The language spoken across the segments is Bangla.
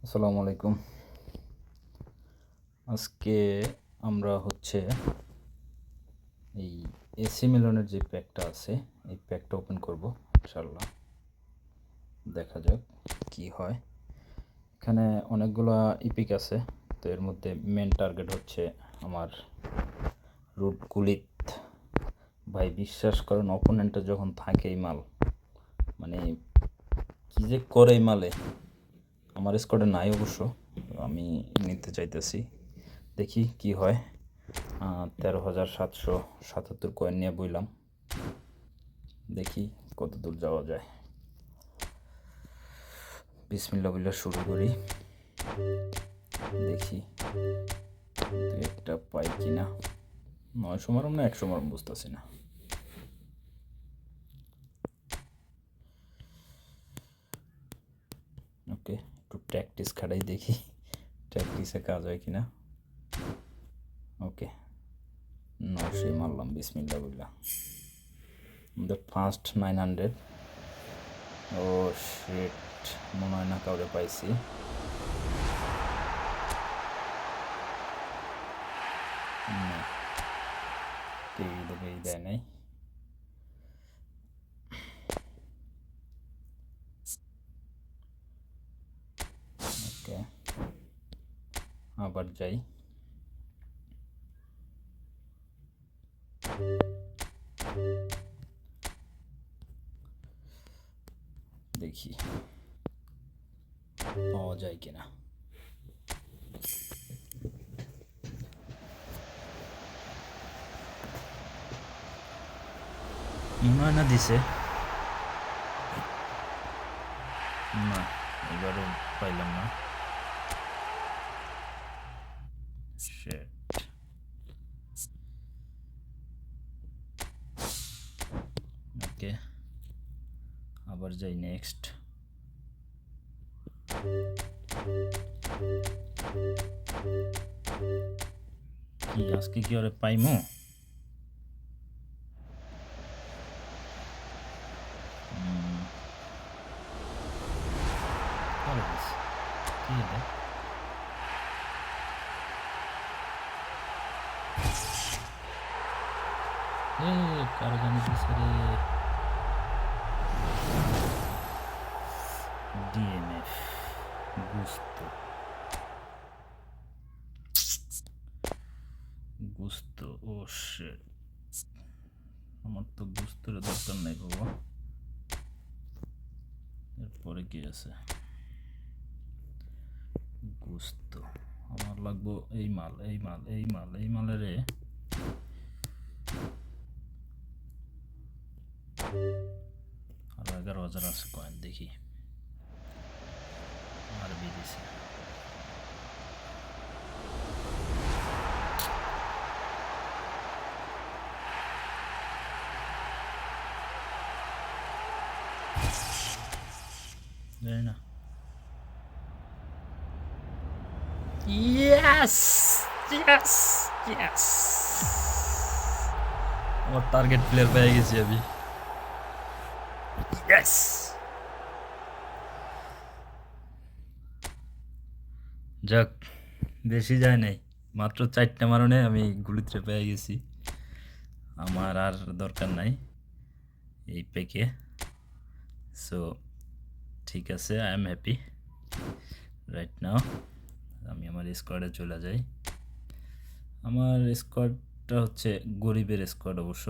আসসালামু আলাইকুম। আজকে আমরা এই এসি মিলনের যে প্যাকটা আছে এই প্যাকটা ওপেন করব ইনশাল্লাহ। দেখা যাক কি হয়। এখানে অনেকগুলো ইপিক আছে, তো এর মধ্যে মেন টার্গেট হচ্ছে আমার রুট কুলিত। ভাই বিশ্বাস করেন, অপোনেন্টে যখন থাকে এই মাল, মানে কি যে করে এই মালে। আমার স্কোয়াডে নাই অবশ্য, আমি নিতে চাইতেছি, দেখি কি হয়। 13,777 কয়েন নিয়ে বইলাম, দেখি কত দূর যাওয়া যায়। বিসমিল্লাহ বইলা শুরু করি, দেখি দু একটা পাই কিনা। 900 মারম না 100 মারম বুঝতেছি না। ওকে, একটু প্র্যাকটিস খাটাই, দেখি প্র্যাকটিসে কাজ হয় কিনা। ওকে, 900 মারলাম বিসমিল্লাহ বইলা। আমাদের ফার্স্ট 900। ও শিট, মনে হয় না কাউরে পাইছি। না, কেউই দেয় নাই। ওকে, আবার যাই। দেখি পাওয়া যায় কিনা। মনে হয় না দিছে। না, এবারও পাইলাম না। Shit. ওকে, আবার যাই নেক্সট। কি আজকে কি ওরে পাইমো? কি এটা? কারো জানি দিছে রে। ডিএমএফ গুস্ত গুস্ত। ও শিট, আমার তো গুস্তর দরকার নাই বাবা। এরপরে কি আছে? গুস্ত আমার লাগবো। এই মাল এই মাল এই মাল এই মালেরে। আর 11,000 আছে কয়েন, দেখি। আরবি দিছে। জানি না। Yes! Yes! Yes! আমার টার্গেট প্লেয়ার পেয়ে গেছি আমি। Yes! যাক, বেশি যায় নাই, মাত্র 4টা মারণে আমি গুলিতে পেয়ে গেছি। আমার আর দরকার নাই এই প্যাকে। সো ঠিক আছে, I am happy right now. আমি আমার স্কোয়াডে চলে যাই। আমার স্কোয়াডটা হচ্ছে গরিবের স্কোয়াড অবশ্য।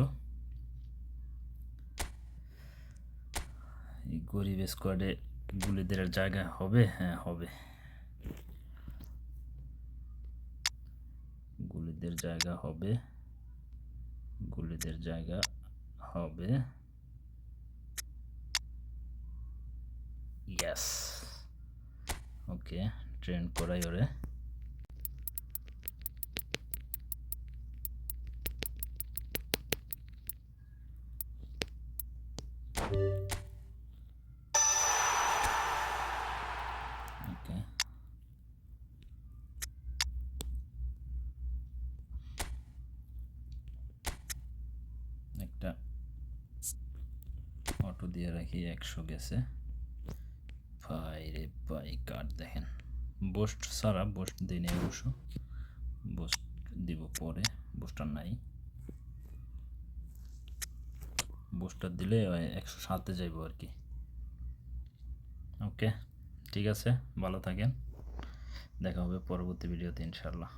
এই গরিব স্কোয়াডে গুলিদের জায়গা হবে? হ্যাঁ হবে, গুলিদের জায়গা হবে, গুলিদের জায়গা হবে। ইয়েস, ওকে, ট্রেন করাই ওরে। ওকে, একটা অটো দিয়ে রাখি, 100 গেছে। ভাই রে ভাই, কার্ড দেখেন, বুস্ট ছাড়া, বুস্ট দিই নি অবশ্য, বুস্ট দিব পরে, বুস্টার নাই। বুস্টার দিলে 107-এ যাইব আর কি। ওকে, ঠিক আছে, ভালো থাকেন, দেখা হবে পরবর্তী ভিডিওতে ইনশাল্লাহ।